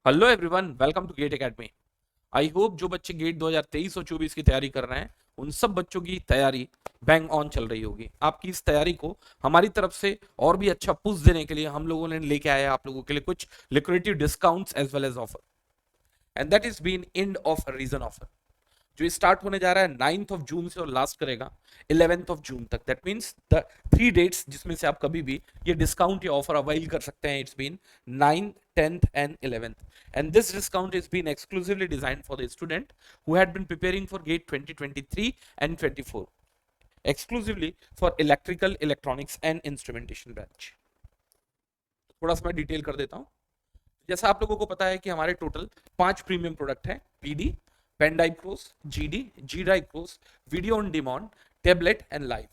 Hello everyone, welcome to GATE academy. I hope जो बच्चे gate 2023 और 24 की तैयारी कर रहे हैं उन सब बच्चों की तैयारी बैंग ऑन चल रही होगी। आपकी इस तैयारी को हमारी तरफ से और भी अच्छा पुश देने के लिए हम लोगों ने लेके आया आप लोगों के लिए कुछ liquidity discounts as well as offer, and that is been end of reason offer जो स्टार्ट होने जा रहा है 9th ऑफ जून से और लास्ट करेगा 11th ऑफ जून तक। दैट मीन्स द 3 डेट्स जिसमें से आप कभी भी ये डिस्काउंट या ऑफर अवेल कर सकते हैं। It's been 9th, 10th and 11th, and this discount is been exclusively designed for the student who had been preparing for GATE 2023 and 24, exclusively for electrical, electronics and instrumentation branch। थोड़ा सा मैं detail कर देता हूँ। जैसा आप लोगों को पता है कि हमारे टोटल 5 प्रीमियम प्रोडक्ट हैं: PD, pen drive course, GD, G drive course, video on demand, tablet and live.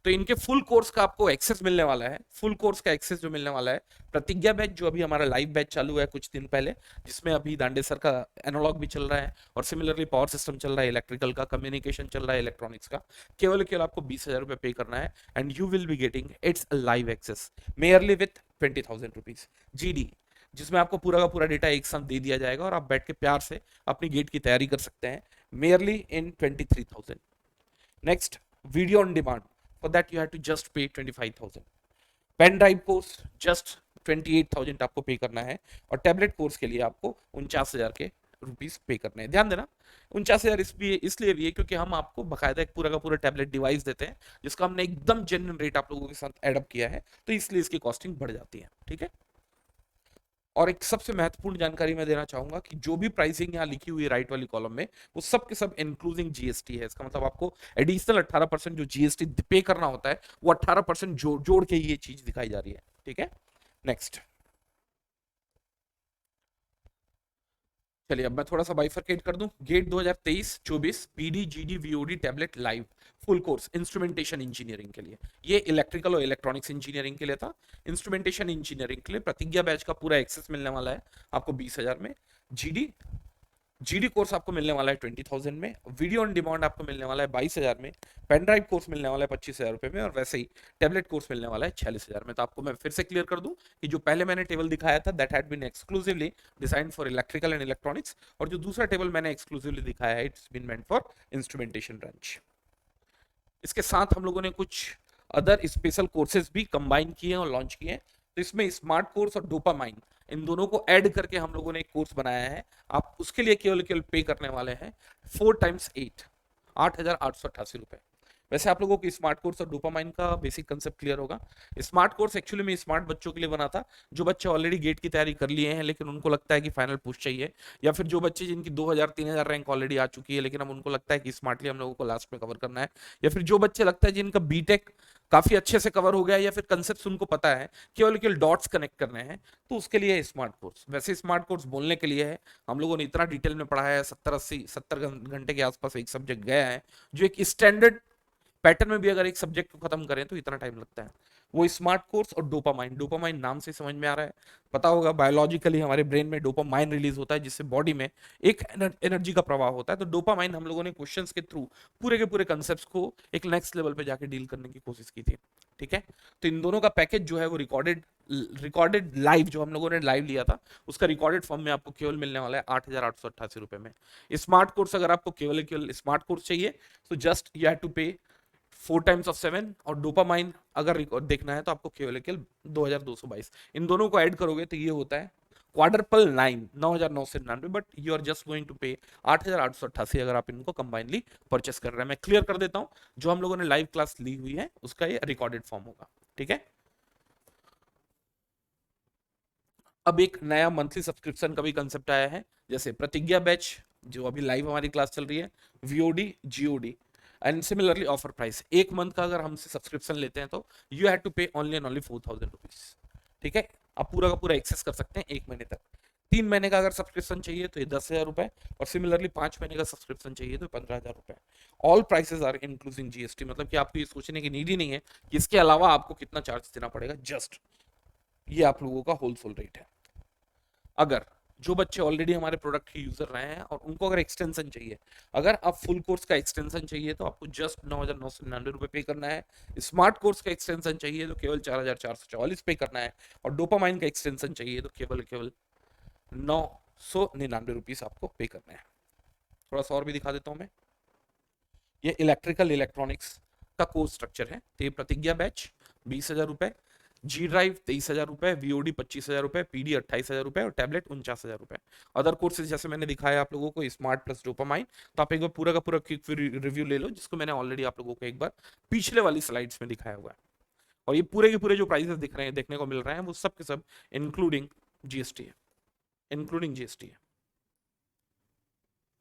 तो इनके फुल कोर्स का आपको एक्सेस मिलने वाला है। फुल कोर्स का एक्सेस जो मिलने वाला है प्रतिज्ञा बैच, जो अभी हमारा लाइव बैच चालू है कुछ दिन पहले, जिसमें अभी दांडे सर का एनालॉग भी चल रहा है और सिमिलरली पावर सिस्टम चल रहा है, इलेक्ट्रिकल का, कम्युनिकेशन चल रहा है, इलेक्ट्रॉनिक्स का। केवल आपको 20,000 रुपए पे करना है and you will be getting its live access merely with 20,000 rupees. GD, जिसमें आपको पूरा का पूरा डेटा एक साथ दे दिया जाएगा और आप बैठ के प्यार से अपनी गेट की तैयारी कर सकते हैं, merely in 23,000। Next, video on demand, for that you have to just pay 25,000। Pen drive course just 28,000 आपको पे करना है और टैबलेट कोर्स के लिए आपको 49,000 के रुपीस पे करने हैं। ध्यान देना, 49,000 इसलिए भी है क्योंकि हम आपको बकायदा एक पूरा का पूरा टैबलेट डिवाइस देते हैं जिसका हमने एकदम जेन्युइन रेट आप लोगों के साथ एडअप किया है, तो इसलिए इसकी कॉस्टिंग बढ़ जाती है। ठीक है। और एक सबसे महत्वपूर्ण जानकारी मैं देना चाहूंगा कि जो भी प्राइसिंग यहाँ लिखी हुई है राइट वाली कॉलम में, वो सब के सब इंक्लूडिंग जीएसटी है। इसका मतलब आपको एडिशनल 18% जो जीएसटी पे करना होता है वो 18% जोड़ के ये चीज दिखाई जा रही है। ठीक है। नेक्स्ट, चलिए अब मैं थोड़ा सा बाइफरकेट कर दूं। GATE 2023-24 PD, GD, VOD, tablet, live, full course instrumentation engineering के लिए। ये इलेक्ट्रिकल और इलेक्ट्रॉनिक्स इंजीनियरिंग के लिए था। इंस्ट्रूमेंटेशन इंजीनियरिंग के लिए प्रतिज्ञा बैच का पूरा एक्सेस मिलने वाला है आपको 20,000 में। जीडी जीडी कोर्स आपको मिलने वाला है 20,000 में। वीडियो ऑन डिमांड आपको मिलने वाला है 22,000 में। पेन ड्राइव कोर्स मिलने वाला है 25,000 रुपए में और वैसे ही टैबलेट कोर्स मिलने वाला है 46,000 में। तो आपको मैं फिर से क्लियर कर दूं कि जो पहले मैंने टेबल दिखाया था that had been exclusively design for electrical and electronics, और जो दूसरा टेबल मैंने एक्सक्लूसिवली दिखाया है it's been meant for instrumentation branch. इसके साथ हम लोगों ने कुछ अदर स्पेशल कोर्सेज भी कंबाइन किए हैं और लॉन्च किए हैं। तो इसमें स्मार्ट कोर्स और डोपामाइन, इन दोनों को ऐड करके हम लोगों ने एक कोर्स बनाया है। आप उसके लिए केवल पे करने वाले हैं 4 x 8, 8,888 रुपए। वैसे आप लोगों को स्मार्ट कोर्स और डोपामाइन का बेसिक कंसेप्ट क्लियर होगा। स्मार्ट कोर्स एक्चुअली में स्मार्ट बच्चों के लिए बना था जो बच्चे ऑलरेडी गेट की तैयारी कर लिए हैं लेकिन उनको लगता है कि फाइनल पुश चाहिए, या फिर जो बच्चे जिनकी 2,000-3,000 रैंक ऑलरेडी आ चुकी है लेकिन अब उनको लगता है कि स्मार्टली हम लोगों को लास्ट में कवर करना है, या फिर जो बच्चे लगता है जिनका बीटेक काफी अच्छे से कवर हो गया या फिर कंसेप्ट उनको पता है, केवल डॉट्स कनेक्ट करने हैं, तो उसके लिए स्मार्ट कोर्स। वैसे स्मार्ट कोर्स बोलने के लिए है, हम लोगों ने इतना डिटेल में पढ़ा है, 70 घंटे के आसपास एक सब्जेक्ट गया है, जो एक स्टैंडर्ड पैटर्न में भी अगर एक सब्जेक्ट को खत्म करें तो इतना टाइम लगता है। वो स्मार्ट कोर्स और डोपामाइन, डोपामाइन नाम से समझ में आ रहा है, पता होगा बायोलॉजिकली हमारे ब्रेन में डोपामाइन रिलीज होता है जिससे बॉडी में एक एनर्जी का प्रवाह होता है। तो डोपामाइन हम लोगों ने क्वेश्चंस के थ्रू पूरे के पूरे कंसेप्ट्स को एक नेक्स्ट लेवल पे जाके डील करने की कोशिश की थी। ठीक है। तो इन दोनों का पैकेज जो है वो रिकॉर्डेड लाइव, जो हम लोगों ने लाइव लिया था उसका रिकॉर्डेड फॉर्म में आपको केवल मिलने वाला है 8,888 रुपए में। स्मार्ट कोर्स अगर आपको केवल स्मार्ट कोर्स चाहिए तो जस्ट यू हैव टू पे 4 x 7, और डोपामाइन अगर रिकॉर्ड देखना है तो आपको केवल 2,222। इन दोनों को ऐड करोगे तो ये होता है quadruple 9,999, but you are just going to pay 8,888 अगर आप इनको कंबाइनली परचेस कर रहे हैं। मैं क्लियर कर देता हूं, जो हम लोगों ने लाइव क्लास ली हुई है उसका ये रिकॉर्डेड फॉर्म होगा। ठीक है। अब एक नया मंथली सब्सक्रिप्शन का भी कंसेप्ट आया है, जैसे प्रतिज्ञा बैच जो अभी लाइव हमारी क्लास चल रही है, VOD, GOD, and similarly offer price. एक मंथ का अगर हमसे सब्सक्रिप्शन लेते हैं तो यू हैव टू पे ओनली एंड ओनली 4,000 रुपीज। ठीक है। आप पूरा का पूरा एक्सेस कर सकते हैं 1 महीने तक। 3 महीने का अगर सब्सक्रिप्शन चाहिए तो ये 10,000 रुपए, और सिमिलरली 5 महीने का सब्सक्रिप्शन चाहिए तो 15,000 रुपए। All prices are including GST, मतलब कि आपको ये सोचने की नीड ही नहीं है कि इसके अलावा आपको कितना चार्ज देना पड़ेगा, जस्ट ये आप लोगों का होलसेल रेट है। अगर जो बच्चे ऑलरेडी हमारे प्रोडक्ट के यूजर रहे हैं और उनको अगर एक्सटेंशन चाहिए, अगर आप फुल कोर्स का एक्सटेंशन चाहिए तो आपको जस्ट 9,999 रुपए पे करना है। स्मार्ट कोर्स का एक्सटेंशन चाहिए तो केवल 4,444 पे करना है, और डोपामाइन का एक्सटेंशन चाहिए तो केवल 9 ₹199 आपको पे करने हैं। थोड़ा सा और भी दिखा देता हूँ मैं। ये इलेक्ट्रिकल इलेक्ट्रॉनिक्स का कोर्स स्ट्रक्चर है। तो ये प्रतिज्ञा batch ₹20,000, G drive ₹23,000, VOD ₹25,000, PD ₹28,000 और टैबलेट ₹49,000। अदर कोर्सेज जैसे मैंने दिखाया आप लोगों को स्मार्ट प्लस डोपामाइन, तो आप एक बार पूरा का पूरा क्विक रिव्यू ले लो, जिसको मैंने ऑलरेडी आप लोगों को एक बार पिछले वाली स्लाइड्स में दिखाया हुआ है। और ये पूरे के पूरे जो प्राइसेस दिख रहे हैं, देखने को मिल रहे हैं, वो सब के सब इंक्लूडिंग जीएसटी है, इंक्लूडिंग जीएसटी है।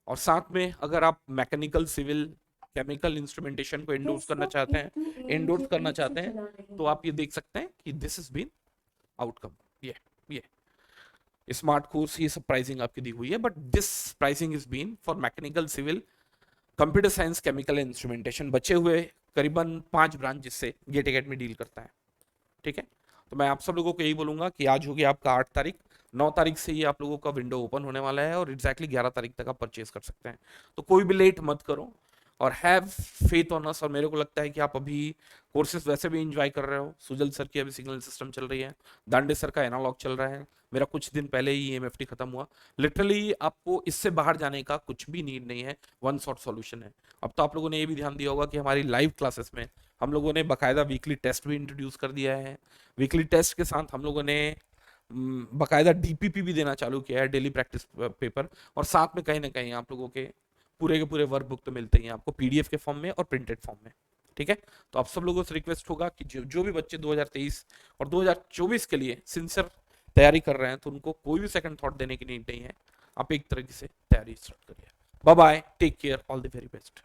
और साथ में अगर आप मैकेनिकल, सिविल, केमिकल इंस्ट्रूमेंटेशन को इंडोर्स करना चाहते हैं तो आप ये देख सकते हैं कि दिस इज बीन आउटकम। ये स्मार्ट कोर्स, ये सब प्राइसिंग आपकी दी हुई है, but this pricing is been for mechanical, civil, computer science, chemical instrumentation, बचे हुए करीबन 5 ब्रांच जिससे गेट एकेडमी डील करता है। ठीक है, तो मैं आप सब लोगों को यही बोलूंगा कि आज हो गया आपका 8 तारीख, 9 तारीख से ये आप लोगों का विंडो ओपन होने वाला है और एग्जैक्टली 11 तारीख तक आप परचेज कर सकते हैं। तो कोई भी लेट मत करो और हैव फेथ ऑन अस। और मेरे को लगता है कि आप अभी कोर्सेज वैसे भी एंजॉय कर रहे हो। सुजल सर की अभी सिग्नल सिस्टम चल रही है, दांडे सर का एनालॉग चल रहा है, मेरा कुछ दिन पहले ही एमएफटी खत्म हुआ। लिटरली आपको इससे बाहर जाने का कुछ भी नीड नहीं है, वन शॉट सॉल्यूशन है। अब तो आप लोगों ने ये भी ध्यान दिया होगा कि हमारी लाइव क्लासेस में हम लोगों ने बाकायदा वीकली टेस्ट भी इंट्रोड्यूस कर दिया है। वीकली टेस्ट के साथ हम लोगों ने बाकायदा डीपीपी भी देना चालू किया है, डेली प्रैक्टिस पेपर। और साथ में कहीं ना कहीं आप लोगों के पूरे वर्क बुक तो मिलते ही हैं आपको पीडीएफ के फॉर्म में और प्रिंटेड फॉर्म में। ठीक है, तो आप सब लोगों से रिक्वेस्ट होगा कि जो भी बच्चे 2023 और 2024 के लिए सिंसियर तैयारी कर रहे हैं, तो उनको कोई भी सेकंड थॉट देने की नीड नहीं है। आप एक तरीके से तैयारी स्टार्ट करिए। Bye bye, take care, all the very best.